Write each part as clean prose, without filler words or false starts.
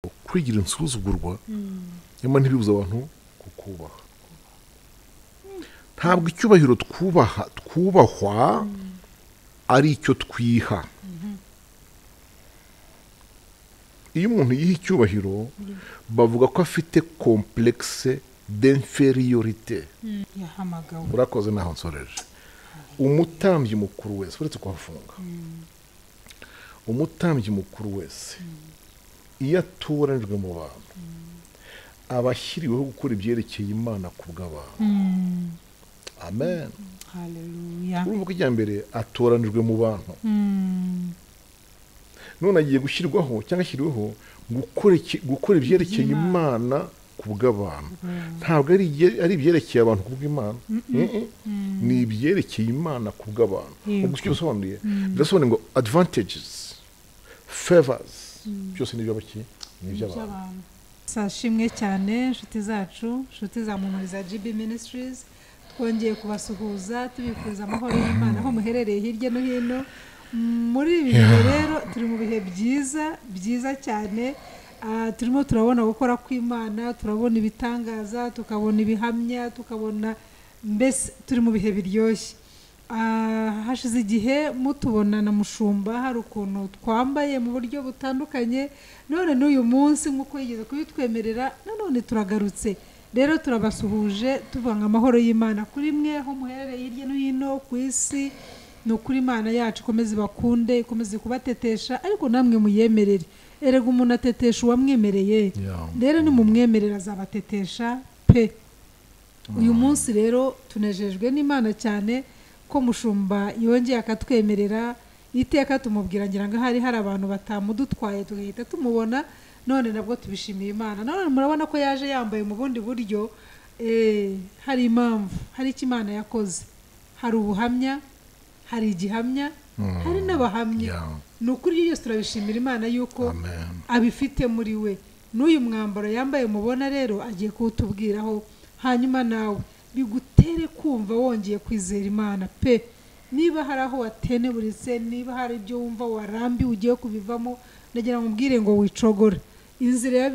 kwigira insuzugurwa nyamara ntibibuza abantu kukubaha. ntabwo icyubahiro twubahwa ari icyo twiha. iyo umuntu yiha icyubahiro bavuga ko afite complexe d'infériorité. urakoze naho nsoreje. umutambyi mukuru wese uretse kuhafunga, umutambyi mukuru wese iyo atoranijwe mu bantu aba ashyiriweho gukora ibyerekeye Imana ku bw'abantu. amen. urumva ko ijya mbere atoranijwe mu bantu, none agiye gushyirwaho cyangwa ashyiriweho gukora ibyerekeye Imana ku bw'abantu. ntabwo ari ibyerekeye abantu ku bw'Imana, ni ibyerekeye Imana ku bw'abantu. ubwo icyo bisobanuye birasobanuye ngo advantages, favors, byose ni iby'abaki, ni iby'abantu. sashimwe cyane inshuti zacu, inshuti za Muhumuriza GB Ministries, twongeye kubasuhuza tubifuriza amahoro y'Imana aho muherereye hirya no hino. muri ibi bihe rero turi mu bihe byiza cyane. turimo turabona gukora kw'Imana, turabona ibitangaza, tukabona ibihamya, tukabona mbese turi mu bihe biryoshye. hashize igihe mutubona na Mushumba hari ukuntu twambaye mu buryo butandukanye, none n'uyu munsi nk'uko yigeze kubitwemerera nanone turagarutse. rero turabasuhuje tuvuga ngo amahoro y'Imana kuri mwe aho muherereye hirya no hino ku isi. ni ukuri Imana yacu ikomeze bakunde, ikomeze kubatetesha, ariko namwe muyemerere. erega umuntu atetesha uwamwemereye, rero nimumwemerera azabatetesha pe. uyu munsi rero tunejejwe n'Imana cyane ko Mushumba yongeye akatwemerera. iteka tumubwira ngira ngo hari abantu batamudutwaye tugahita tumubona, none nabwo tubishimiye Imana. none murabona ko yaje yambaye mu bundi buryo. hari impamvu, hari icyo Imana yakoze. hari ubuhamya, hari igihamya, hari n'abahamya. ni ukuri byose turabishimira Imana yuko abifite muri we. n'uyu mwambaro yambaye mubona rero agiye kuwutubwiraho, hanyuma nawe bigutere kumva wongeye kwizera Imana pe. niba hari aho wateneburitse, niba hari ibyo wumva warambiwe ugiye kubivamo, ndagira ngo umbwire ngo wicogore. inzira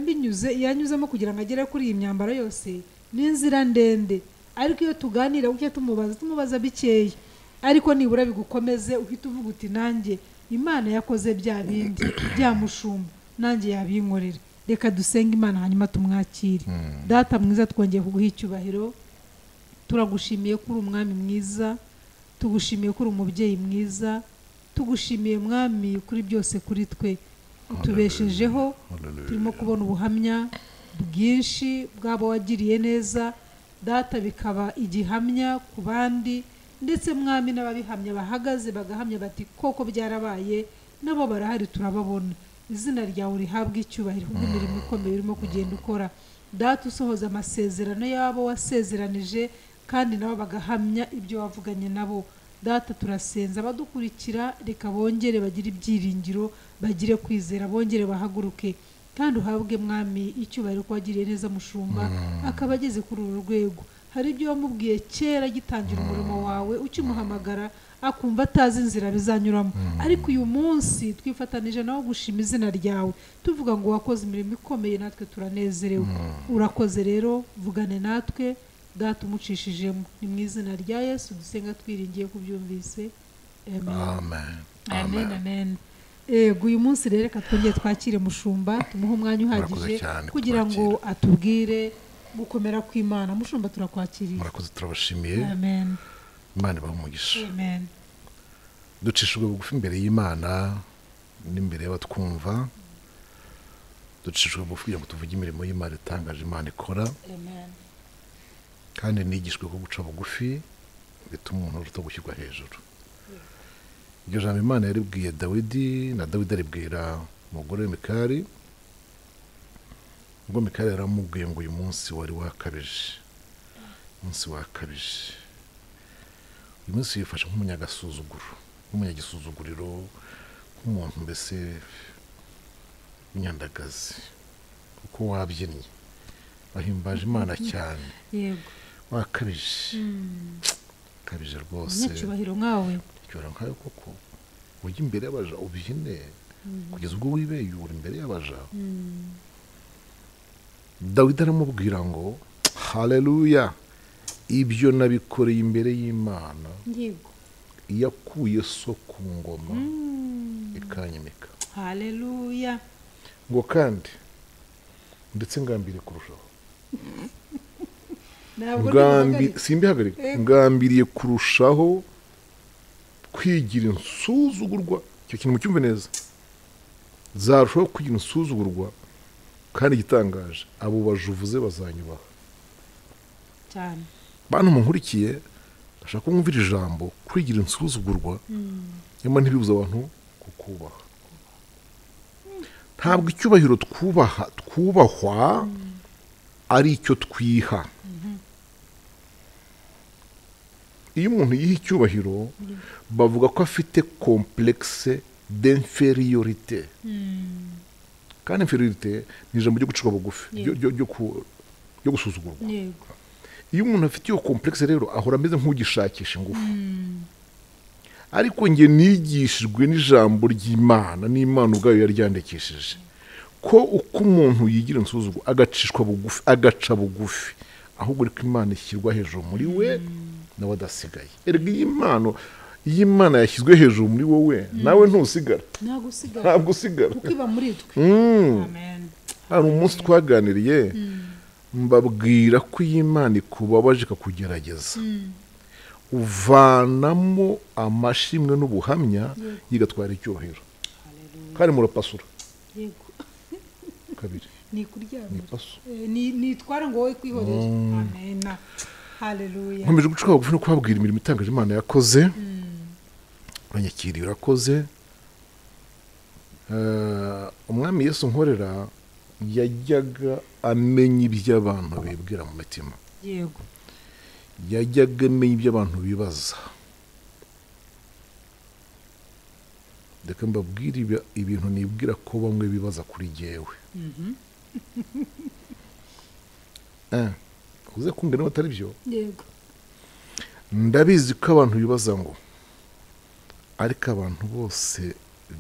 yanyuzemo kugira ngo agere kuri iyi myambaro yose ni inzira ndende, ariko iyo tuganira gutya tumubaza bikeya, ariko nibura bigukomeze uhita uvuga uti nanjye Imana yakoze bya bindi bya Mushumba nanjye yabinkorera. reka dusenge Imana hanyuma tumwakire. data mwiza, twongeye kuguha icyubahiro. turagushimiye ko uri umwami mwiza, tugushimiye ko uri umubyeyi mwiza, tugushimiye mwami kuri byose kuri twe. utubeshejeho, turimo kubona ubuhamya bwinshi bw'abo wagiriye neza data, bikaba igihamya ku bandi, ndetse mwami n'ababihamya bahagaze bagahamya bati koko byarabaye, nabo barahari turababona. izina ryawe rihabwa icyubahiro kubw'imirimo ikomeye urimo kugenda ukora data, usohoza amasezerano yabo wasezeranije, kandi nabo bagahamya ibyo wavuganye nabo. data turasenza abadukurikira, reka bongere bagire ibyiringiro, bagire kwizera, bongere bahaguruke, kandi uhabwe mwami icyubahiro ko wagiriye neza Mushumba akaba ageze kuri uru rwego. hari ibyo wamubwiye kera gitangira umurimo wawe ukimuhamagara akumva atazi inzira bizanyuramo, ariko uyu munsi twifatanije nawe gushima izina ryawe, tuvuga ngo wakoze imirimo ikomeye, natwe turanezerewe. urakoze rero, vugane natwe data umucishijemo. ni mu izina rya Yesu dusenga twiringiye kubyumvise. amen. uyu munsi rero reka twongere twakire Mushumba, tumuhe umwanya uhagije kugira ngo atubwire gukomera kw'Imana. Mushumba turakwakiriye. murakoze, turabashimiye. amen. Imana ibahe umugisha. amen. ducishijwe bugufi imbere y'Imana n'imbere y'abatwumva, ducishijwe bugufi kugira ngo tuvuge imirimo y'Imana itangaje Imana ikora. amen. kandi nigishwe ko guca bugufi bituma umuntu aruta gushyirwa hejuru. iryo jambo Imana yaribwiye Dawidi, na Dawidi aribwira umugore we Mikali. ubwo Mikali yaramubwiye ngo uyu munsi wari wakabije, umunsi wakabije. uyu munsi yifashe nk'umunyagisuzuguriro, nk'umuntu mbese w'inyandagazi, kuko wabyinnye, wahimbaje Imana cyane. yego, wakabije. kabije rwose. n'icyubahiro nkawe koko ujya imbere y'abaja ubyine kugeza ubwo wibeyura imbere y'abaja. dawidi aramubwira ngo haleluya, ibyo nabikoreye imbere y'Imana yego yakuye so ku ngoma ikanyimika. haleluya. ngo kandi ndetse ngambiriye kurushaho simbihagarika ngambiriye kurushaho kwigira insuzugurwa. icyo kintu mucyumve neza, zarushaho kwigira insuzugurwa, kandi igitangaje abo bajuvuze bazanyubaha cyane. bantu munkurikiye, ndashaka kumvira ijambo kwigira insuzugurwa, nyamara ntibibuza abantu kukubaha. ntabwo icyubahiro twubahwa ari icyo twiha. iyo umuntu yiha icyubahiro bavuga ko afite complexe d'infériorité. kandi infériorité ni ijambo ryo gucika bugufi, ryo gusuzugurwa. iyo umuntu afite iyo complexe rero ahora ameze nk'ugishakisha ingufu. ariko njye nigishijwe n'ijambo ry'Imana, n'Imana ubwayo yaryandikishije ko uko umuntu yigira insuzugurwa agaca bugufi, ahubwo ariko Imana ishyirwa hejuru muri we nawe adasigaye. erega iyo Imana yashyizwe hejuru muri wowe, nawe ntusigara, ntabwo usigara. kuko iba muri twe. Amen. hari umunsi twaganiriye mbabwira ko iyi Imana ikubabaje ikakugerageza, uvanamo amashimwe n'ubuhamya, yigatwara icyubahiro, kandi murapasura. Yego. kabiri ni kuryama, nipasu nitwara ngo wowe kwihorera. Amen. Haleluya. nkomeje gucuka bugufi no kubabwira imirimo itangaje Imana yakoze. uranyakiriye, urakoze. umwami Yesu nkorera yajyaga amenya ibyo abantu bibwira mu mitima. Yego. yajyaga amenya ibyo abantu bibaza. reka mbabwire ibintu nibwira ko bamwe bibaza kuri jyewe. uze kumva niba atari byo. Yego. ndabizi ko abantu bibaza ngo ariko abantu bose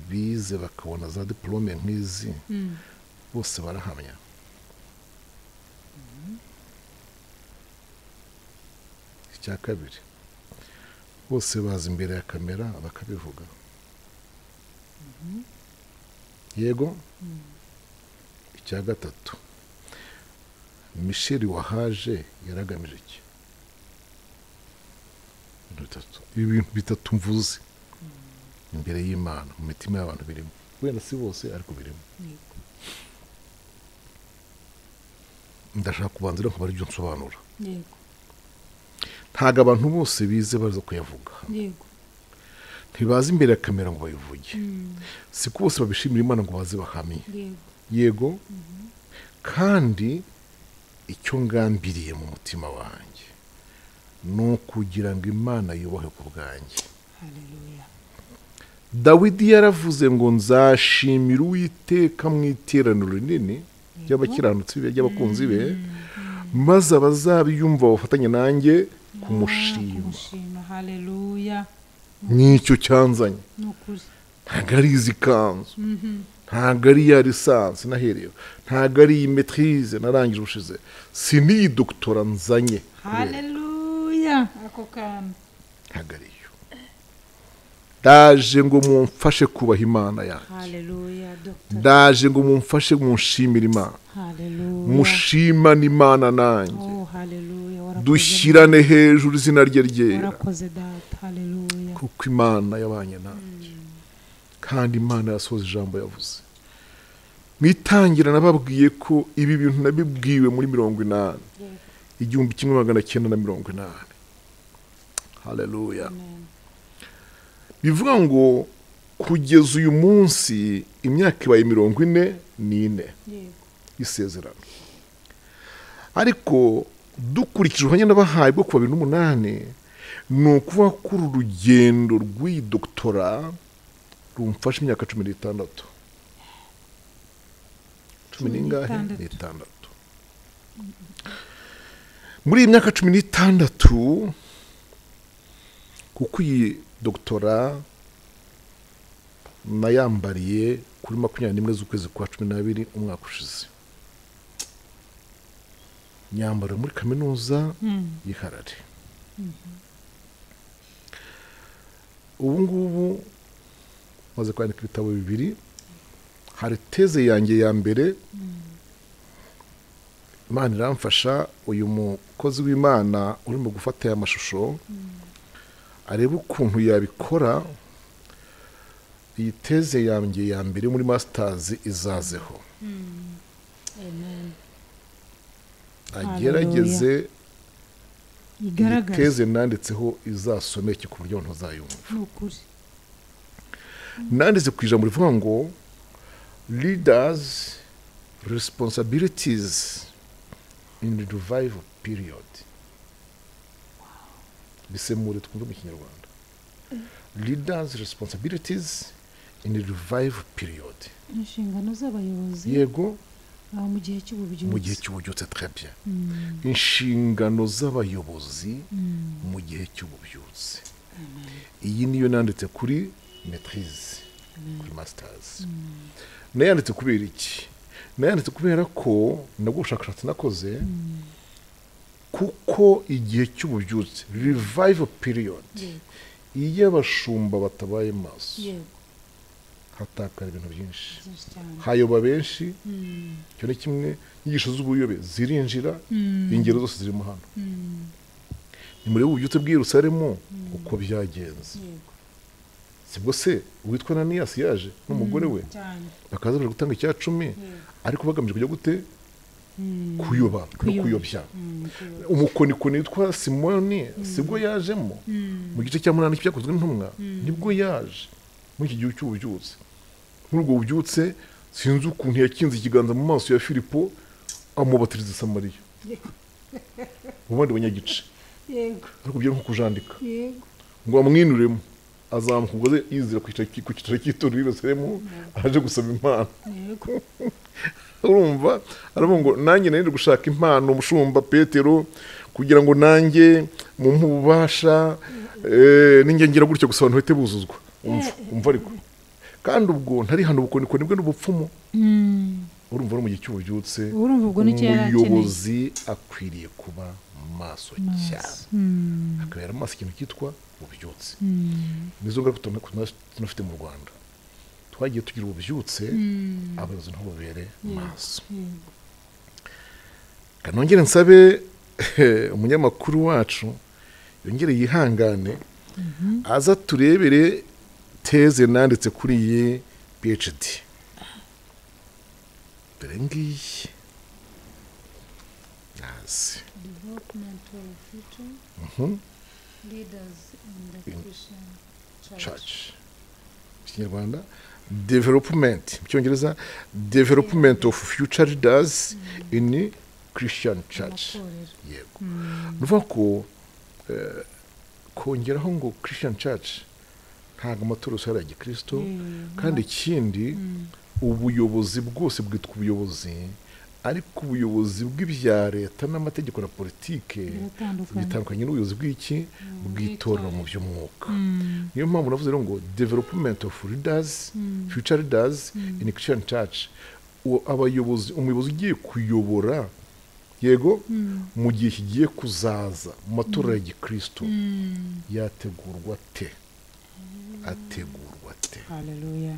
bize bakabona za diplome nk'izi bose barahamya. icya kabiri, bose baza imbere ya kamera bakabivuga. yego. icya gatatu, Michel wahaje yaragamije iki? ibi bintu bitatu mvuze imbere y'Imana mu mitima y'abantu birimo, wenda si bose ariko birimo. ndashaka kubanza rero nkaba aribyo nsobanura. Yego. ntabwo abantu bose bize baza kuyavuga. Yego. ntibaza imbere ya kamera ngo bayivuge. si ko bose babishimira Imana ngo baze bahamye. Yego. kandi icyo ngambiriye mu mutima wanjye ni ukugira ngo Imana yubahe ku bwanjye. Haleluya. Dawidi yaravuze ngo nzashimira Uwiteka mu iteraniro rinini ry'abakiranutsi be, ry'abakunzi be, maze abazabiyumva bafatanye nanjye kumushima. Haleluya. nicyo cyanzanye. Nukuri. ntabwo ari izi kanzu, ntabwo ari ya lisansi nahereyeho, ntabwo ari iyi maîtrise narangije ubushize, si n'iyi doctora nzanye. Haleluya. ako kantu ntabwo ari yo. ndaje ngo mumfashe kubaha Imana yanjye. Haleluya. ndaje ngo mumfashe munshimira Imana. Haleluya. mushimane Imana nanjye. Haleluya. dushyirane hejuru izina rye ryera. warakoze data. Haleluya. kuko Imana yabanye nanjye, kandi Imana yasohoza ijambo yavuze. mwitangira nababwiye ko ibi bintu nabibwiwe muri 80, 1980. Haleluya. bivuga ngo kugeza uyu munsi imyaka ibaye 44 y'isezerano. ariko dukurikije ubuhamya n'abahaye bwo kuva 2008, ni ukuvuga ko uru rugendo rw'iyi doktora rumfashe imyaka 16. 16. muri iyi myaka 16, kuko iyi doktora nayambariye kuri 21 z'ukwezi kwa 12 umwaka ushize. nyambara muri kaminuza y'iharare. ubu ngubu maze kwandika ibitabo 2. hari teze yanjye ya mbere, Imana iramfasha, uyu mukozi w'Imana urimo gufata aya mashusho areba ukuntu yabikora. iyi teze yanjye ya mbere muri masters izazeho, agerageze iyi teze nanditseho izasomeke ku buryo abantu bazayumva. nanditse ku ijambo rivuga ngo leaders responsibilities in the revival period. bisemure twumve mu Kinyarwanda. leaders responsibilities in the revival period. inshingano z'abayobozi yego mu gihe cy'ububyutse. mu gihe cy'ububyutse, très bien. inshingano z'abayobozi mu gihe cy'ububyutse. iyi niyo nanditse kuri maîtrise, kuri masters. nayanditse kubera iki? nayanditse kubera ko nabwo ubushakashatsi nakoze, kuko igihe cy'ububyutse, revival period, iyo abashumba batabaye maso hatakara ibintu byinshi, hayoba benshi. icyo ni kimwe. inyigisho z'ubuyobe zirinjira, ingero zose zirimo hano. ni muri ububyutse bw'i Yerusalemu uko byagenze. sibwo se uwitwa Ananiyasi yaje n'umugore we bakaza bari gutanga icya 10, ariko bagamije kujya gute? kuyoba no kuyobya. umukonikoni witwa Simoni sibwo yajemo mu gice cya 8 cy'ibyakozwe n'intumwa, nibwo yaje muri iki gihe cy'ububyutse. muri ubwo bubyutse sinzi ukuntu yakinze ikiganza mu maso ya Filipo amubatiriza Samariya mu bandi banyagice. ariko byo nko kujandika ngo amwinuremo, azamuka ubwo yizira ku cyicaro cy'itorero i Yerusalemu, aje gusaba impano. urumva aravuga ngo nanjye nari gushaka impano umushumba Petero kugira ngo nanjye mu mubasha ninjye ngira gutyo gusa abantu bahite buzuzwa. umva ariko kandi ubwo ntari hano ubukonikoni bwe n'ubupfumu. urumva mu gihe cy'ububyutse umuyobozi akwiriye kuba maso cyane, akabera amaso ikintu cyitwa ububyutse. nizo ngaruka tunafite mu Rwanda. twagiye tugira ububyutse, abayobozi nabo babere maso. kanongere nsabe umunyamakuru wacu yongere yihangane, aza turebere teze nanditse kuri iyi PhD. dore ngiyi nazi development of future leaders in the Christian church. Kinyarwanda development, mu Cyongereza development of future leaders in Christian church. yego nuvuga ko kongeraho ngo Christian church ntabwo amatorero yose ya Gikristo, kandi ikindi ubuyobozi bwose bwitwa ubuyobozi, ariko ubuyobozi bw'ibya leta n'amategeko na politike bitandukanye n'ubuyobozi bw'iki bw'itorero mu by'umwuka. niyo mpamvu navuze rero ngo development of leaders, future leaders in Christian church. abayobozi, umuyobozi ugiye kuyobora, yego, mu gihe kigiye kuzaza mu matorero ya Gikristo, yategurwa te? ategurwa te? Haleluya.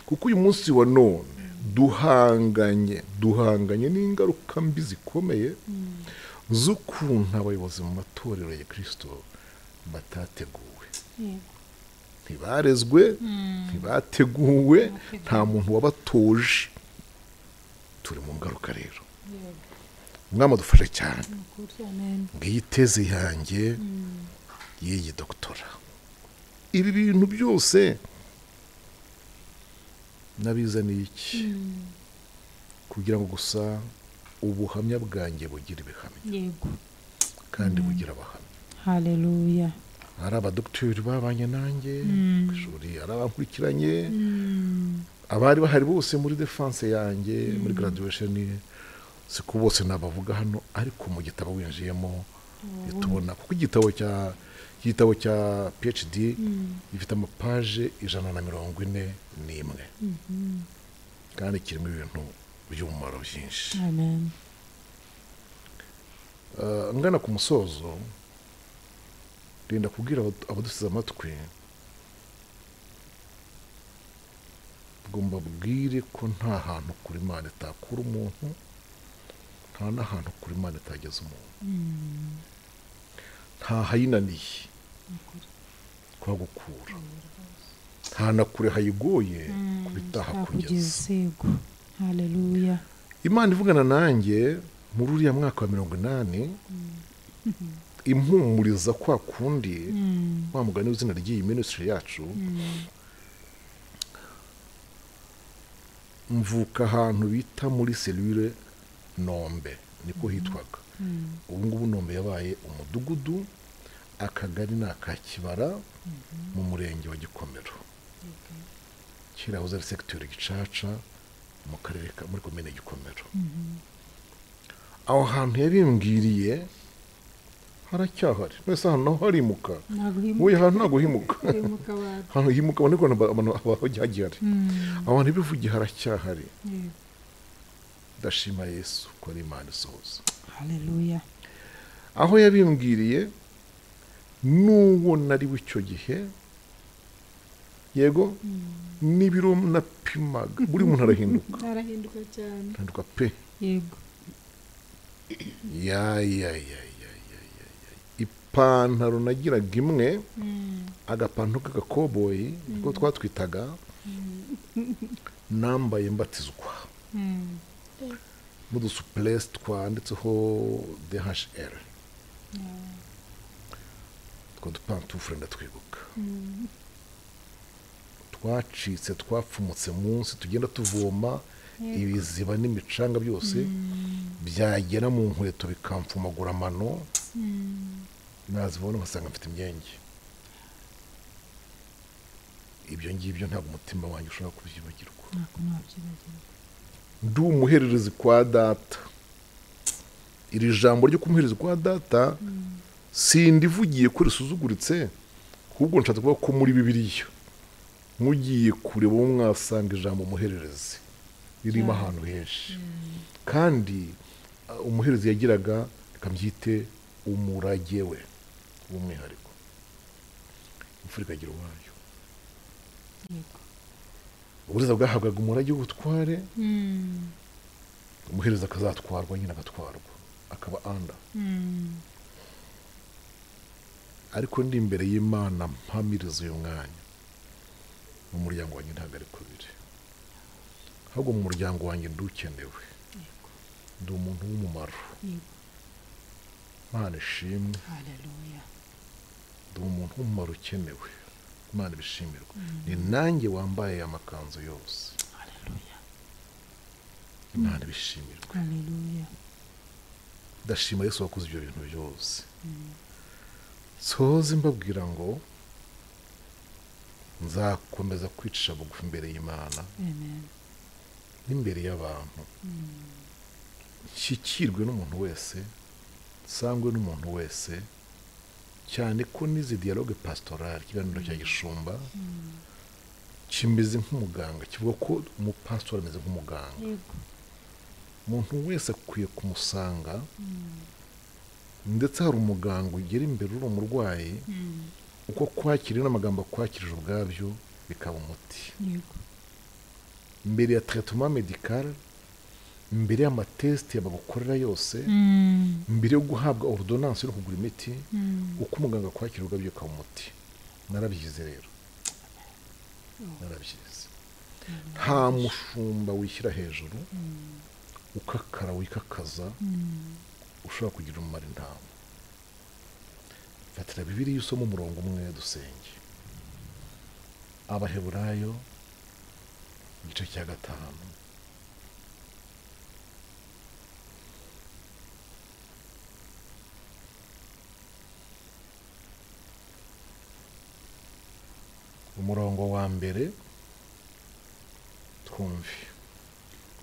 kuko uyu munsi wa none duhanganye n'ingaruka mbi zikomeye z'ukuntu abayobozi mu matorero ya Kristo batateguwe, ntibarezwe, ntibateguwe, nta muntu wabatoje. turi mu ngaruka rero. Mwama dufashe cyane. ngiyi teze yanjye y'iyi doktora. ibi bintu byose nabizaniye iki? kugira ngo gusa ubuhamya bwanjye bugira ibihamya, kandi bugira abahamya. Haleluya. hari abadokiteri babanye nanjye ku ishuri, hari abankurikiranye, abari bahari bose muri defense yanjye muri graduation. siku bose nabavuga hano, ariko mu gitabo winjiyemo tubona, kuko igitabo cya PhD gifite amapaje 141 kandi kirimo ibintu by'umumaro byinshi. Amen. ngana ku musozo ndenda kubwira abadusize amatwi ngo mbabwire ko nta hantu kuri Imana itakura umuntu, nta n'ahantu kuri Imana itageza umuntu, nta hayinaniye kuhagukura, nta na kure hayigoye kubitaha kugeza. Haleluya. Imana ivugana nanjye muri uriya mwaka wa 80 impumuriza kwa kundi wa mugani w'izina ry'iyi ministry yacu, mvuka ahantu bita muri selule Nombe, niko hitwaga. Ubu ngubu Nombe yabaye umudugudu, akagari ni aka Kibara mu murenge wa Gikomero. Kera hoza ari secteur Gicaca mu karere ka muri komine Gikomero. Aho hantu yabimbwiriye haracyahari, mbese hano harimuka, wowe hano ntago himuka, hano himuka abantu bahagihari, abantu bivugiye haracyahari. Ndashima Yesu ko ari Imana isohoza. Haleluya. Aho yabimbwiriye n'uwo nari w'icyo gihe, yego n'ibiro napimaga, buri muntu arahinduka cyane, arahinduka pe. Yego. Ya ipantaro nagiraga imwe, agapantaro k'agakoboyi niko twatwitaga, nambaye mbatizwa mu dusuplesi twanditseho DHL, two dupantufure ndatwibuka, twacitse twapfumutse munsi, tugenda tuvoma ibiziba n'imicanga byose, byagera mu nkweto bikamfumagura amano, nazibona ngasanga mfite imyenge. Ibyo ngibyo ntabwo umutima wanjye ushobora kubyibagirwa. Ndi umuhererezi kwa data. Iri jambo ryo kumuhereza kwa data sindivugiye ko risuzuguritse, ahubwo nshatse kuvuga ko muri Bibiliya mugiye kureba uwo mwasanga ijambo umuhererezi ririmo ahantu henshi, kandi umuherezi yagiraga akamyite umurage we w'umwihariko. Imfura ikagira uwayo. Uburiza bwahabwaga umurage w'ubutware, umuhereza akazatwarwa, nyine agatwarwa akaba anda. Ariko ndi imbere y'Imana mpamiriza uyu mwanya, mu muryango wanjye ntabwo ari ko biri, ahubwo mu muryango wanjye ndukenewe, ndi umuntu w'umumaro. Imana ishimwe. Haleluya. Ndi umuntu w'umumaro ukenewe, Imana ibishimirwa. Ni nanjye wambaye amakanzu yose. Haleluya. Imana ibishimirwa. Haleluya. Ndashima Yesu wakoze ibyo bintu byose. Sohoze mbabwira ngo nzakomeza kwicisha bugufi imbere y'Imana, n'imbere y'abantu, nshyikirwe n'umuntu wese, nsangwe n'umuntu wese, cyane ko n'izi dialogue pastorale, ikiganiro cya gishumba kimeze nk'umuganga, kivuga ko umupastori ameze nk'umuganga. Umuntu wese akwiye kumusanga, ndetse hari umuganga ugera imbere uri umurwayi, uko kwakira n'amagambo akwakirije ubwabyo bikaba umuti. Mbere ya traitement medical, mbere y'amatesite bagukorera yose, mbere yo guhabwa ordonnance yo kugura imiti, uko umuganga akwakira ubwabyo bikaba umuti. Narabyize rero, narabyize. Nta mushumba wishyira hejuru, ukakara wikakaza, ushobora kugira umumaro intama. Fatira Bibiliya usoma umurongo umwe dusenge. Abaheburayo igice cya 5. Umurongo wa mbere twumve.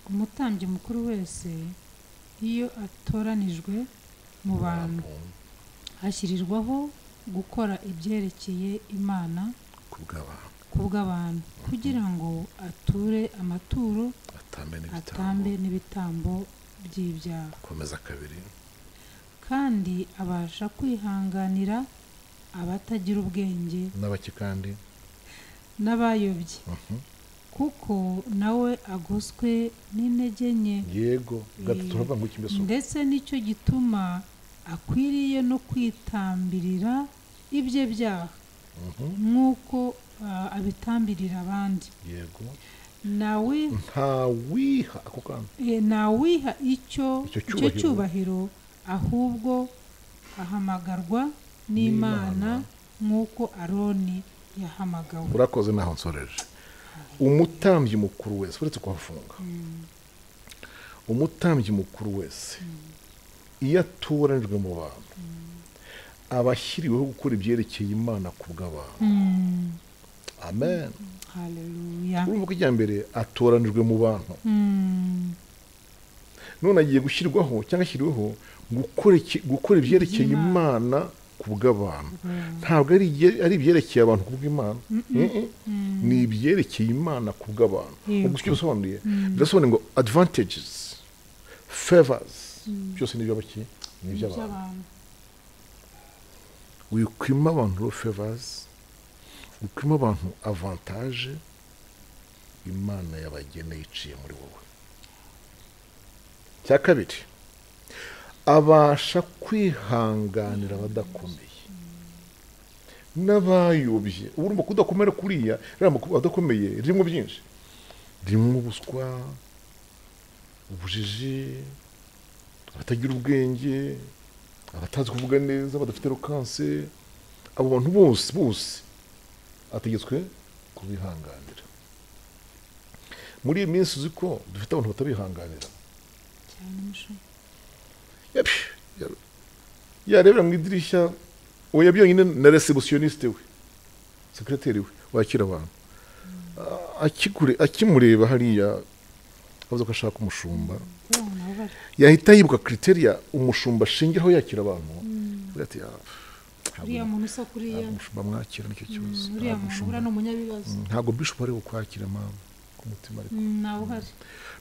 Umutambyi mukuru wese iyo atoranijwe mu bantu hashyirirwaho gukora ibyerekeye Imana kubw'abantu, kugira ngo ature amaturo, atambe n'ibitambo by'ibyaha. Komeza 2. kandi abasha kwihanganira abatagira ubwenge n'abaki kandi n'abayobye kuko nawe agoswe n'intege nke yego gatatu uravuga ngo iki mbese ndetse nicyo gituma akwiriye no kwitambirira ibye byaha nk'uko abitambirira abandi yego nawe ntawiha ako kantu nawiha icyo cyubahiro ahubwo ahamagarwa n'Imana nk'uko Aroni yahamagawe. urakoze naho nsoreje. Umutambyi mukuru wese uretse kuhafunga, umutambyi mukuru wese iyo atoranijwe mu bantu aba ashyiriweho gukora ibyerekeye Imana ku bw'abantu. Amen. Hallelujah. urumva ko ijya mbere atoranijwe mu bantu, none agiye gushyirwaho cyangwa ashyiriweho gukora ibyerekeye Imana ku bw'abantu. Ntabwo ari ibyerekeye abantu ku bw'Imana, ni ibyerekeye Imana ku bw'abantu. ubwo icyo bisobanuye birasobanuye ngo advantages, favors, byose ni iby'abaki, ni iby'abantu. wikwima abantu favors, wikwima abantu avantage Imana yabageneye iciye muri wowe. Cya kabiri, abasha kwihanganira abadakomeye n'abayobye. urumva kudakomera kuriya adakomeye ririmo byinshi, ririmo ubuswa, ubujiji, abatagira ubwenge, abatazi kuvuga neza, badafite eloquence. abo bantu bose ategetswe kubihanganira. muri iyi minsi uzi ko dufite abantu batabihanganira, yarebera mu idirishya oya byonyine na receptioniste we, secretary we wakira abantu, akimureba hariya avuze ko ashaka umushumba, yahita yibuka criteria umushumba ashingiraho yakira abantu. ati uriya muntu usa kuriya umushumba mwakira nicyo kibazo, uriya muntu ura no munyabibazo, ntabwo bishop ari bukwakira mama ku mutima, ariko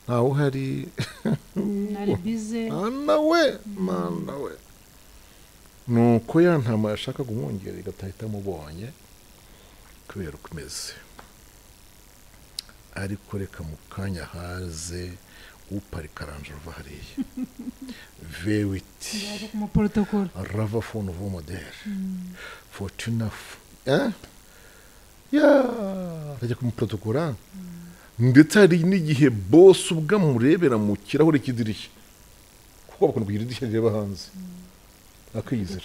nawe uhari nari bize nawe nuko ya ntama yashakaga umwongera igatahita mubonye kubera uko imeze. ariko reka mu kanya haze uparika aranje ruva hariya vewiti rava fone uva modere fortuna rajya kumuprotokora. ndetse hari n'igihe bose ubwo amurebera mu kirahure cy'idirishya, kuko bakunda kugira idirishya rireba hanze, akiyizira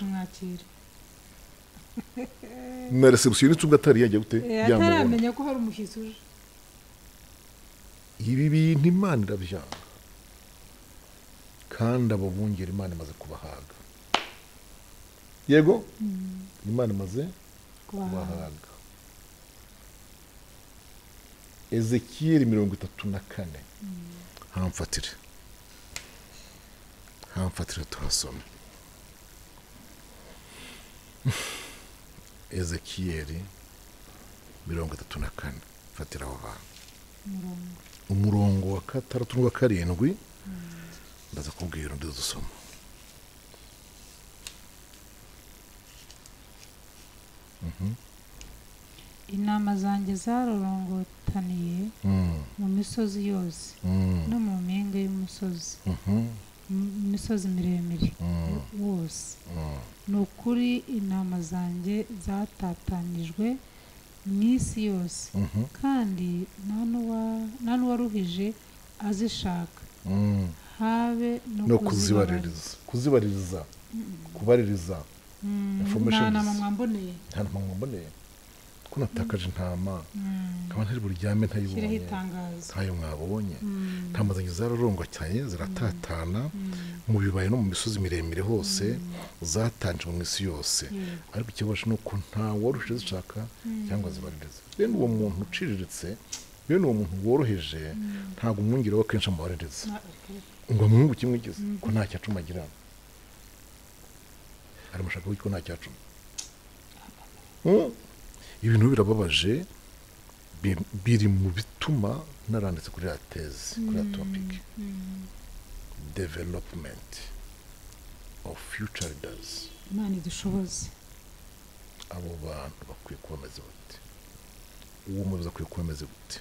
na receptioniste ubwo atari yajya gute ataramenya ko hari umushyitsi uje. ibi bintu Imana irabyanga, kandi abo bungera Imana imaze kubahaga. yego Imana imaze kubahaga. Ezekiyeli 34 hamfatire tuhasome. Ezekiyeli 34 fatira aho bantu umurongo wa 6 n'uwa 7 ndaza kubwira undi dusoma. Inama zanjye zarorongotaniye mu misozi yose no mu mpinga y'umusozi, mu misozi miremire wose. ni ukuri inama zanjye zatatanijwe mu isi yose, kandi nta n'uwaruhije azishaka, habe no kuzibaririza kubaririza. nta nama mwamboneye, ko natakaje intama nkaba ntari buryame ntayibonye, ntayo mwabonye. intama zanjye zararongotanye ziratatana mu bibaya no mu misozi miremire hose, zatanje mu isi yose. ariko ikibazo ni uko nta warushije zishaka cyangwa zibaririza. bene uwo muntu uciriritse, bene uwo muntu woroheje, ntabwo umwungere we kenshi amubaririza ngo amuhungu kimwigeze ko nta cyacuma agira, aramushaka ko nta cyacuma. ibintu birababaje, biri mu bituma naranditse kuri ya tezi, kuri ya topic development of future leaders. imana idushoboze. Abo bantu bakwiye kuba bameze bate? Uwo muyobozi akwiye kuba ameze gute?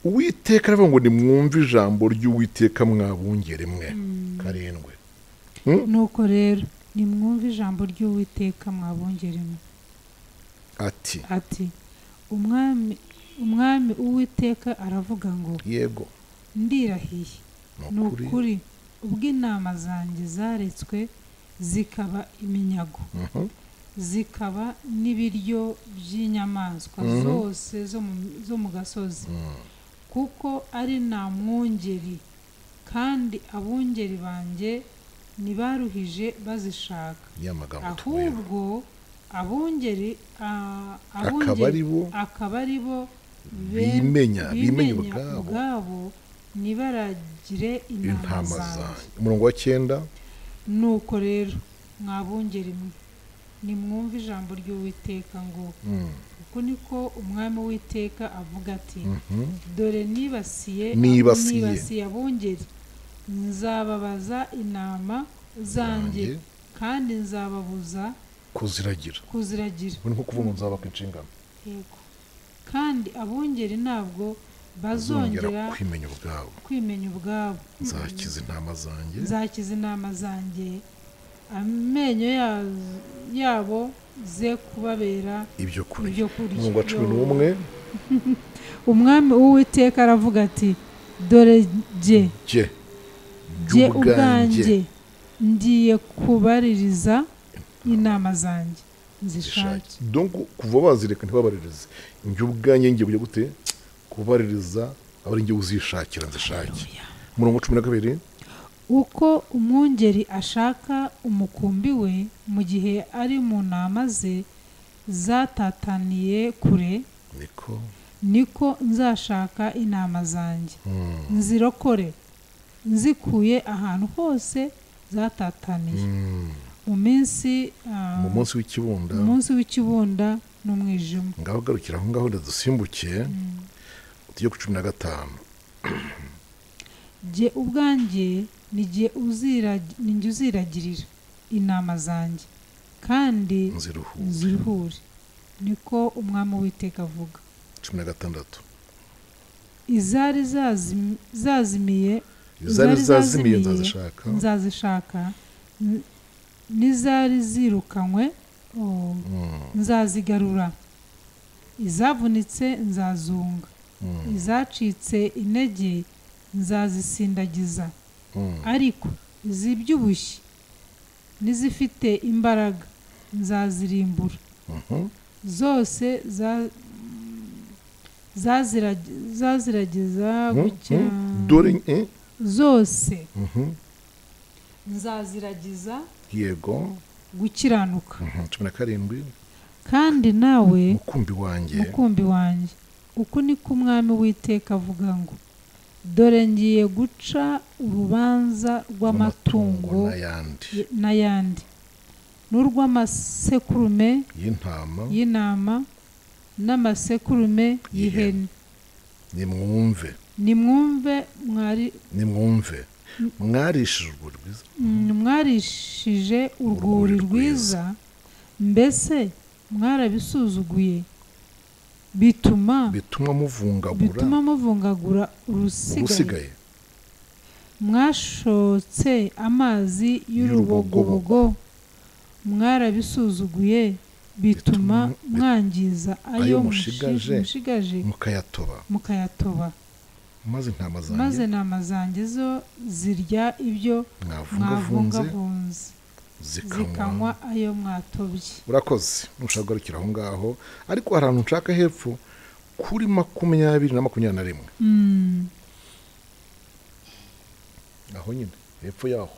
Uwiteka aravuga ngo nimwumve ijambo ry'Uwiteka mwabungere mwe. Karindwi. Nuko rero nimwumve ijambo ry'Uwiteka mwabungere mwe. Ati umwami Uwiteka aravuga ngo yego ndirahiye ni ukuri ubwo inama zanjye zaretswe zikaba iminyago zikaba n'ibiryo by'inyamaswa zose zo mu gasozi kuko ari nta mwungeri kandi abungeri banjye ntibaruhije bazishaka ahubwo abungeri akaba ari bo bimenya ubwabo ntibaragire intama zanjye. Umurongo wa 9. Nuko rero mwabungeri mwe nimwumve ijambo ry'Uwiteka ngo uko niko umwami w'Uwiteka avuga ati dore nibasiye abungeri nzababaza intama zanjye kandi nzababuza kuziragira nko kuvuga ngo nzabaka inshingano. Yego kandi abungeri ntabwo bazongera kwimenya ubwabo. Nzakiza intama zanjye amenyo yabo ze kubabera ibyo kurya. Umurongo wa 11. Umwami w'Uwiteka aravuga ati dore jye ubwanjye ngiye kubaririza inama zanjye nzishake. Donc kuva bazireka ntibabaririze njye ubwanjye ngiye kujya gute kubaririza abari ngiye uzishakira nzishake. Umurongo wa 12. Uko umwungeri ashaka umukumbi we mu gihe ari mu nama ze zatataniye kure niko nzashaka inama zanjye nzirokore nzikuye ahantu hose zatataniye mu munsi w'ikibunda n'umwijima. Ngaho garukira aho ngaho ndadusimbukiye tujye ku 15. Jye ubwanjye nijye uziragirira inama zanjye kandi nziruhure niko umwami w'Uwiteka avuga. 16. Izari zazimiye nzazishaka n'izari zirukanywe nzazigarura izavunitse nzazunga izacitse intege nzazisindagiza ariko izibyibushye n'izifite imbaraga nzazirimbura zose zaziragiza zose nzaziragiza yego gukiranuka. 17. kandi nawe mukumbi wanjye uko niko umwami w'Uwiteka avuga ngo dore ngiye guca urubanza rw'amatungo n'ayandi n'urw'amasekurume y'intama n'amasekurume y'ihene. mwarishije urwuri rwiza mbese mwarabisuzuguye bituma muvungagura urusigaye. Mwashotse amazi y'urubogobogo mwarabisuzuguye bituma mwangiza ayo mushigaje mukayatoba maze intama zanjye zo zirya ibyo mwavungavunze zikanywa ayo mwatobye. Urakoze nushaka garukira aho ngaho ariko hari ahantu nshaka hepfo kuri 20 na 21. Aho nyine hepfo yaho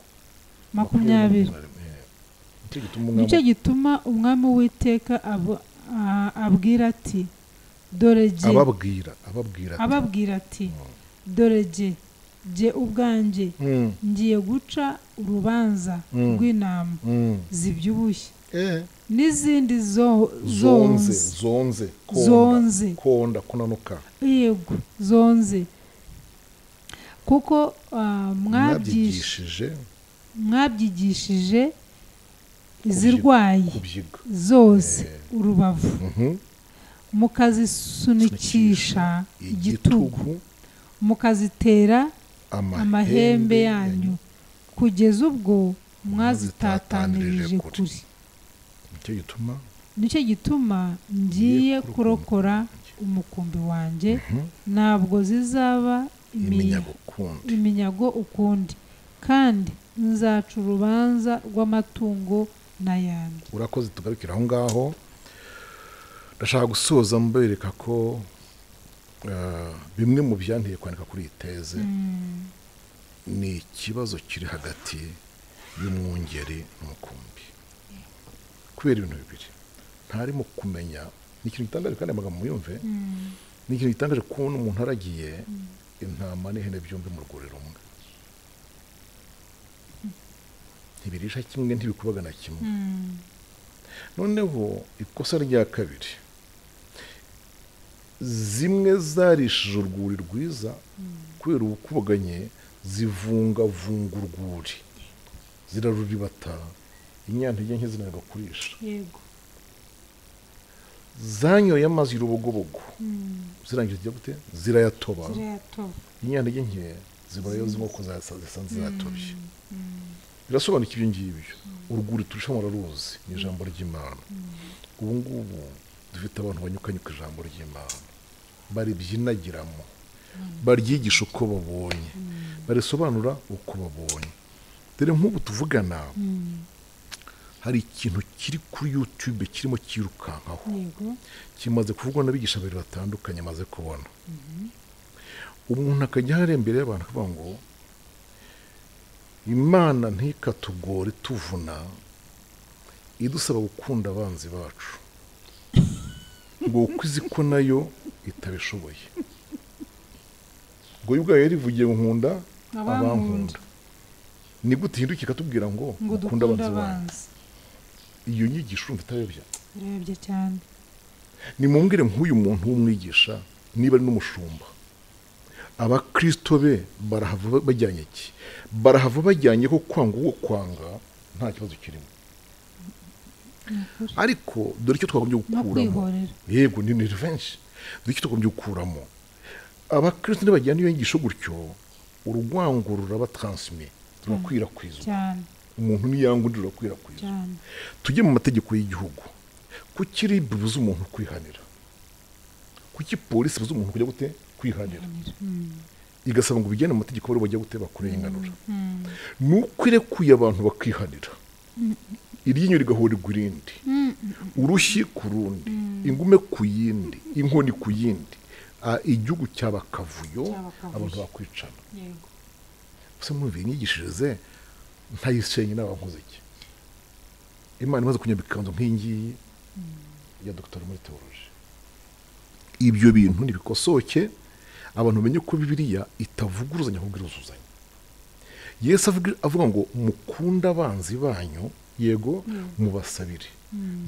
20. Nicyo gituma umwami w'Uwiteka abwira ati dore jye ababwira ati dore jye ubwanjye ngiye guca urubanza rw'intama zibyibushye n'izindi zonze konda kunanuka yego zonze kuko mwabyigishije izirwaye kubyiga zose urubavu Mhm. mukazisunikisha igitugu mukazitera amahembe yanyu kugeza ubwo mwazitatanirije kure nicyo gituma nicyo gituma ngiye kurokora umukumbi wanjye ntabwo zizaba iminyago kundi iminyago ukundi kandi nzaca urubanza rw'amatungo n'ayandi. urakoze tugarukira aho ngaho ndashaka gusoza mbereka ko bimwe mu byanteye kwandika kuri iyi teze ni ikibazo kiri hagati y'umwungeri n'umukumbi kubera ibintu bibiri ntarimo kumenya ni ikintu gitangaje kandi amagambo muyumve ni ikintu gitangaje kubona umuntu aragiye intama n'ihene byombi mu rwuri rumwe ntibirisha kimwe ntibikubagana kimwe noneho ikosa rya kabiri zimwe zarishije urwuri rwiza kubera ubukubaganye zivungavunga urwuri ziraruribata inyantege nke zinanirwa kurisha yego zanyoye amazi y'urubogobogo zirangije zijya gute zirayatoba inyantege nke zibayeho z'inkoko zisanze zatobye birasobanura ibyo ngibyo urwuri turusha muraruzi ni ijambo ry'Imana ubu ngubu dufite abantu banyukanyuka ijambo ry'Imana baribyinagiramo baryigisha uko babonye barisobanura uko babonye dore nk'ubu tuvugana hari ikintu kiri kuri YouTube kirimo kirukankaho kimaze kuvugwa n'abigisha babiri batandukanye amaze kubona umuntu akajya hariya imbere y'abantu akavuga ngo Imana ntikatugore tuvuna idusaba gukunda abanzi bacu ngo uko izi ko nayo itabishoboye ngo y'ubwayo yarivugiye ngo nkunda abankunda ni gute ihinduka ikatubwira ngo ukunda abanzi banyu iyo nyigisho urumva itabebya irebye cyane nimumbwire nk'uyu muntu w'umwigisha niba ari n'umushumba abakristo be barahava bajyanye iki barahava bajyanye ko kwanga uwo kwanga nta kibazo kirimo ariko dore icyo twagombye gukuramo yego ni revenge dore icyo twagombye gukuramo abakristo ntibajyana iyo nyigisho gutyo urugwango rurabatransmit rurakwirakwizwa umuntu niyangundira rurakwirakwizwa tujye mu mategeko y'igihugu kuki RIB bibuza umuntu kwihanira kuki polisi bibuza umuntu kujya gute kwihanira igasaba ngo bijyane mu mategeko bari bajya gute bakurenganura nuko irekuye abantu bakihanira iryinyo rigahorirwa irindi urushyi ku rundi ingume ku yindi inkoni ku yindi igihugu cy'abakavuyo abantu bakwicana gusa mwumva inyigishirize ntayisenye n'abankoze iki Imana imaze kunyambika ikanzu nk'ingiyi ya Dr. muri teoloji ibyo bintu nibikosoke abantu bamenye ko Bibiliya itavuguruzanya ahubwo iruzuzanya Yesu avuga ngo mukunda abanzi banyu yego mubasabire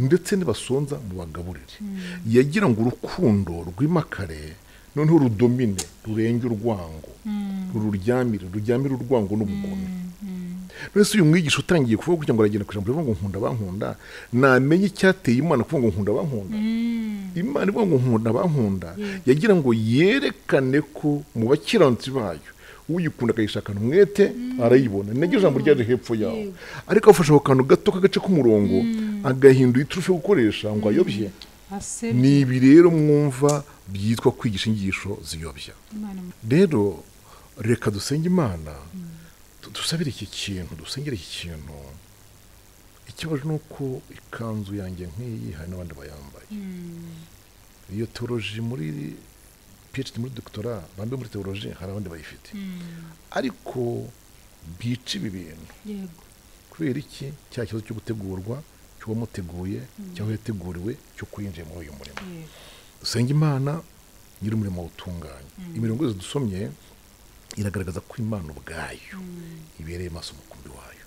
ndetse nibasonza mubagaburire yagira ngo urukundo rw'imakare noneho rudomine rurenge urwango ruryamire urwango n'ubugome nese uyu mwigisha utangiye kuvuga kugira ngo aragenda kujambo rivuga ngo nkunda bankunda namenye icyateye Imana kuvuga ngo nkunda bankunda Imana ivuga ngo nkunda bankunda yagira ngo yerekane ko mu bakiranutsi bayo uyikunda akayishakana umwete arayibona niryo jambo ryaje hepfo yawo ariko afasha ako kantu gato k'agace k'umurongo agahindura iturufe gukoresha ngo ayobye ni ibi rero mwumva byitwa kwigisha inyigisho ziyobya rero reka dusenge Imana dusabire iki kintu dusengere iki kintu ikibazo ni uko ikanzu yanjye nk'iyi hari n'abandi bayambaye iyo teoloji muri PhD muri doctora bambe muri teoloji hari abandi bayifite ariko bica ibi bintu kubera iki cya kibazo cyo gutegurwa cy'uwamuteguye cyangwa yateguriwe cyo kwinjira muri uyu murimo dusenge Imana nyiri umurimo utunganye imirongo yose dusomye iragaragaza ko Imana ubwayo ibereye maso umukumbi wayo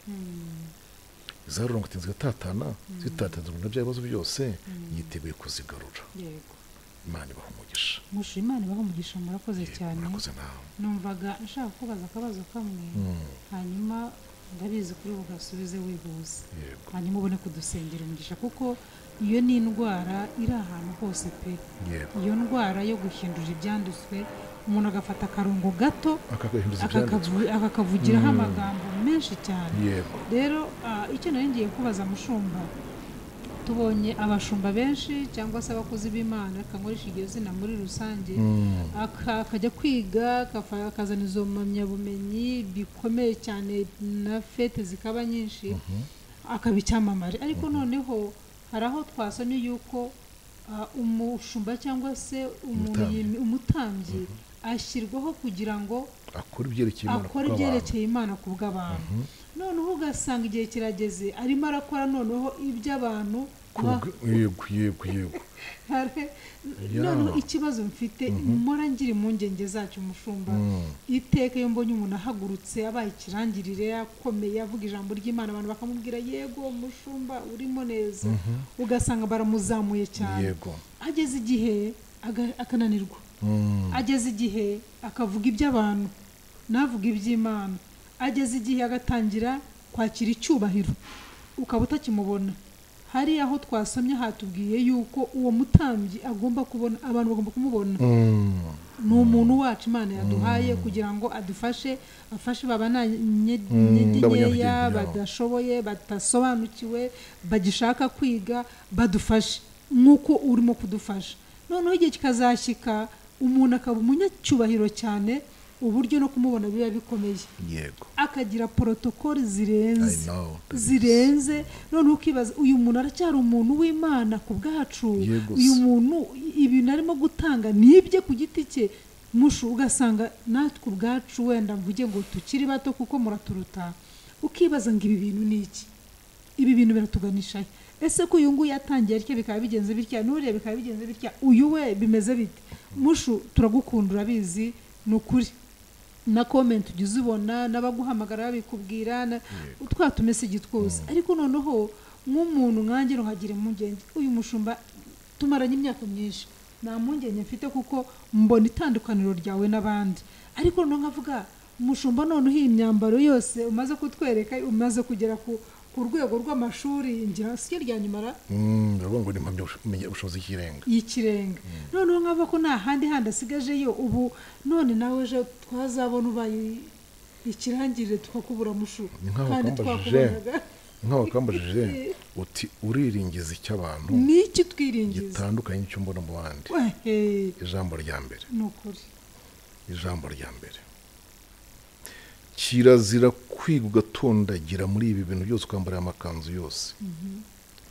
Zaburi 135 zitatanzwe na bya bibazo byose yiteguye kuzigarura Imana ibaha umugisha Imana ibaha umugisha murakoze cyane numvaga nshaka kubaza akabazo kamwe hanyuma ndabizi kuri ubu gasubize wibuze yego hanyuma ubone kudusengera umugisha kuko iyo ni indwara iri ahantu hose pe yego iyo ndwara yo guhindura ibyanditswe umuntu agafata akarongo gato akagahinduza ibyanditswe akakavugiraho amagambo menshi cyane yego rero icyo nari ngiye kubaza mushumba tubonye abashumba benshi cyangwa se abakozi b'Imana akankoresha iryo zina muri rusange akajya kwiga akazana izo mpamyabumenyi bikomeye cyane na fete zikaba nyinshi akaba icyamamare ariko noneho hari aho twasomye yuko umushumba cyangwa se umutambyi ashyirwaho kugira ngo akora ibyerekeye Imana ku bw'abantu noneho ugasanga igihe kirageze arimo arakora noneho iby'abantu yego noneho ikibazo mfite mpora ngira impungenge zacyo umushumba iteka iyo mbonye umuntu ahagurutse abaye ikirangirire akomeye avuga ijambo ry'Imana abantu bakamubwira yego umushumba urimo neza ugasanga baramuzamuye cyane ageze igihe akananirwa ageze igihe akavuga iby'abantu navuga iby'Imana ageze igihe agatangira kwakira icyubahiro ukaba utakimubona hari aho twasomye hatubwiye yuko uwo mutambyi agomba kubona abantu bagomba kumubona ni umuntu wacu Imana yaduhaye kugira ngo adufashe afashe babanyegeya badashoboye batasobanukiwe bagishaka kwiga badufashe nk'uko urimo kudufasha noneho igihe kikazashyika umuntu akaba umunyacyubahiro cyane uburyo no kumubona biba bikomeye yego akagira protokoli zirenze none ukibaza uyu muntu aracyari umuntu w'Imana ku bwacu uyu muntu ibintu arimo gutanga nibye ku giti cye mushu ugasanga natwe ubwacu wenda mvuge ngo tukiri bato kuko muraturuta ukibaza ngo ibi bintu ni iki ibi bintu biratuganisha ese ko uyu nguyu yatangiye ariko bikaba bigenze bitya n'uriya bikaba bigenze bitya uyu we bimeze bite mushu turagukunda urabizi ni ukuri na comment ugize ubona n'abaguhamagara babikubwira utwatumesigi twose ariko noneho nk'umuntu nkanjye nuhagire impungenge uyu mushumba tumaranye imyaka myinshi nta mpungenge mfite kuko mbona itandukaniro ryawe n'abandi ariko noneho nkavuga umushumba noneho iyi myambaro yose umaze kutwereka umaze kugera ku rwego rw'amashuri ngira sike rya nyumara ngo ni impamyabushobozi y'ikirenga noneho nkava ko nta handi handi asigajeyo ubu none nawe ejo twazabona ubaye ikirangirire tukakubura mushu kandi twakubonaga nk'abakambajije uti uriringiza icy'abantu n'iki twiringiza gitandukanye n'icyo mbona mu bandi ijambo rya mbere ni ukuri ijambo rya mbere kirazira kwiga ugatondagira muri ibi bintu byose ukambara amakanzu yose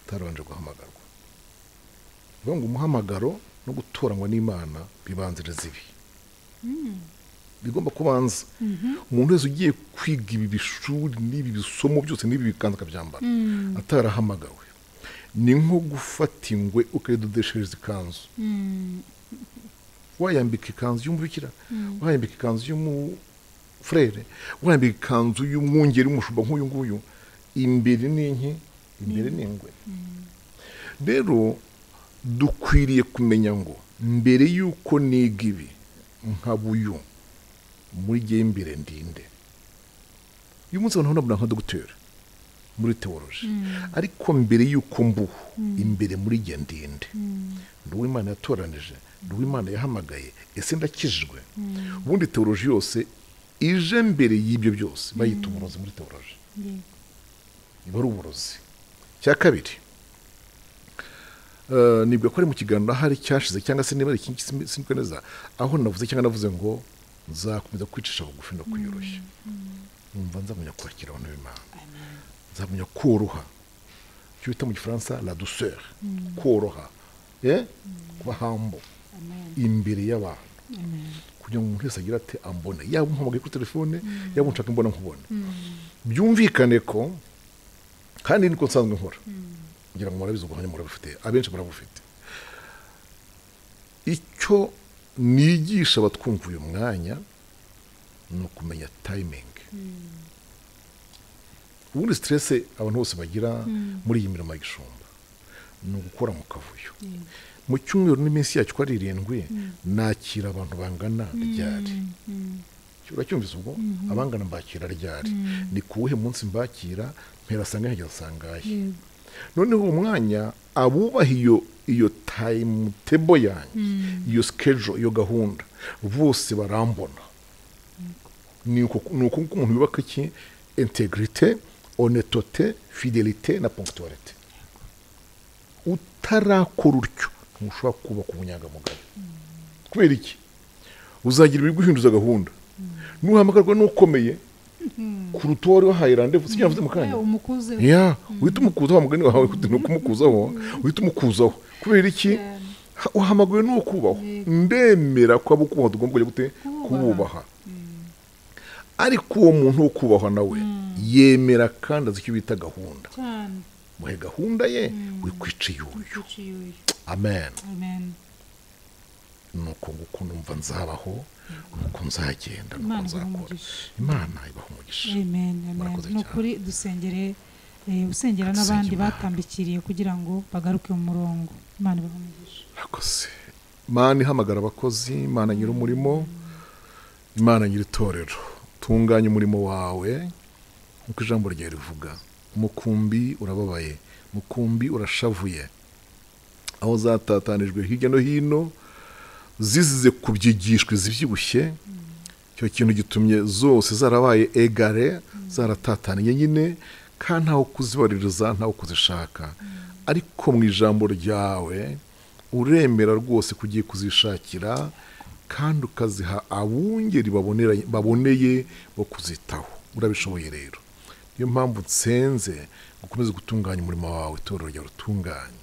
utarabanje guhamagarwa bivuga ngo umuhamagaro no gutoranywa n'Imana bibanziriza ibi bigomba kubanza umuntu wese ugiye kwiga ibi bishuri n'ibi bisomo byose n'ibi bikanzu akabyambara atarahamagawe ni nko gufata ingwe ukayidodeshereza ikanzu wayambika ikanzu y'umubikira wayambika ikanzu y'umufurere wayambika ikanzu y'umwungeri w'umushumba nk'uyu nguyu imbere n'inki imbere n'ingwe rero dukwiriye kumenya ngo mbere y'uko niga ibi nkabuyu muri gihe imbere ndinde uyu munsi abantu nabona nka dogiteri muri teoloji ariko mbere y'uko mbuho imbere muri gihe ndinde ndi uw'Imana yatoranije ndi uw'Imana yahamagaye ese ndakijijwe ubundi teoloji yose ije mbere y'ibyo byose bayita uburozi muri teoloji iba ari uburozi cya kabiri nibwo ko ari mu kiganiro ahari cyashize cyangwa se niba ari ikindi siniko neza aho navuze cyangwa navuze ngo nzakomeza kwicisha bugufi no kwiyoroshya numva nzamenya kwakira abantu b'Imana nzamenya koroha icyo bita mu gifaransa la douceur koroha kuba humble imbere y'abantu kugira ngo umuntu wese agira ati ambone yaba umpamagaye kuri telefone yaba unshaka imbona nkubone byumvikane ko kandi niko nsanzwe nkora ngira ngo murabizi ubuhamya murabufite abenshi barabufite icyo nigisha abatwumva uyu mwanya ni ukumenya timing ubundi stress abantu bose bagira muri iyi mirimo y'igishumba ni ugukora mu kavuyo mu cyumweru n'iminsi yacu ko ari 7 nakira abantu bangana ryari uracyumvise ubwo abangana mbakira ryari ni kuwuhe munsi mbakira mpera sanga hageze sangaye noneho uwo mwanya abubaha iyo time table yanjye iyo schedule iyo gahunda bose barambona ni uko umuntu yubaka iki integrite honnêteté fidélité na ponctualité utarakora utyo ntushobora kubaka ubunyangamugayo kubera iki uzagira ibiguhinduza gahunda nuhamagarwa n'ukomeye kuruta uwari wahaye randevu si yavuze mu kanya uhita umukuzaho mugani wawe ni ukumukuzaho uhita umukuzaho kubera iki uhamagawe n'ukubaho ndemera ko abo kubaho tugomba kujya gute kububaha ariko uwo muntu wo kubahwa nawe yemera kandi azi icyo bita gahunda muhe gahunda ye wikwica iyuyu amen nuko nguko numva nzabaho nuko nzagenda nuko nzakora imana ibaha umugisha ni ukuri dusengere usengera n'abandi batambikiriye kugira ngo bagaruke mu murongo imana ibaha umugisha akoze imana ihamagara abakozi imana nyiri umurimo imana nyiri itorero tunganya umurimo wawe nk'uko ijambo ryawe rivuga umukumbi urababaye umukumbi urashavuye aho zatatanijwe hirya no hino zizize kubyigishwa izibyibushye icyo kintu gitumye zose zarabaye egare zaratataniye nyine kandi ntaho kuzibaririza ntaho kuzishaka ariko mu ijambo ryawe uremera rwose kugiye kuzishakira kandi ukaziha abungeri baboneye bo kuzitaho urabishoboye rero niyo mpamvu nsenze ukomeze gutunganya umurimo wawe itorero ryawe rutunganye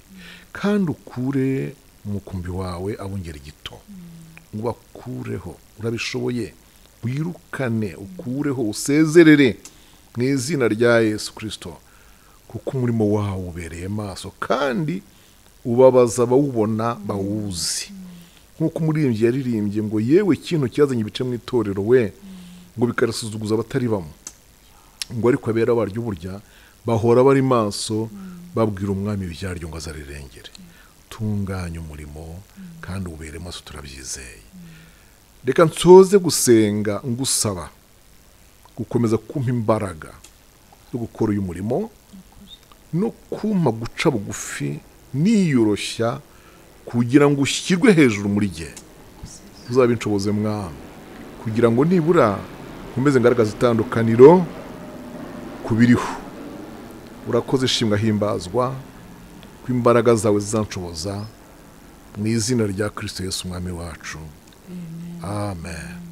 kandi ukure umukumbi wawe abungeri gito ubakureho urabishoboye wirukane ukureho usezerere mu izina rya Yesu Kristo kuko umurimo wawe ubereye maso kandi ubabaza abawubona bawuzi nk'uko umuririmbyi yaririmbye ngo yewe ikintu cyazanye ibice mu itorero we ngo bikarasuzuguza abatari bamo ngo ariko abera baryo burya bahora bari maso babwira umwami ibyaryo ngo azarirengere tunganya umurimo kandi ubere maso turabyizeye reka nsoze gusenga ngusaba gukomeza kumpa imbaraga zo gukora uyu murimo no kumpa guca bugufi niyoroshya kugira ngo ushyirwe hejuru muri jye uzabe inshoboze mwami kugira ngo nibura nkomeze ngaragaza itandukaniro kubiriho urakoze ishimwa himbazwa ko imbaraga zawe zizanshoboza mu izina rya Kristo Yesu umwami wacu amen.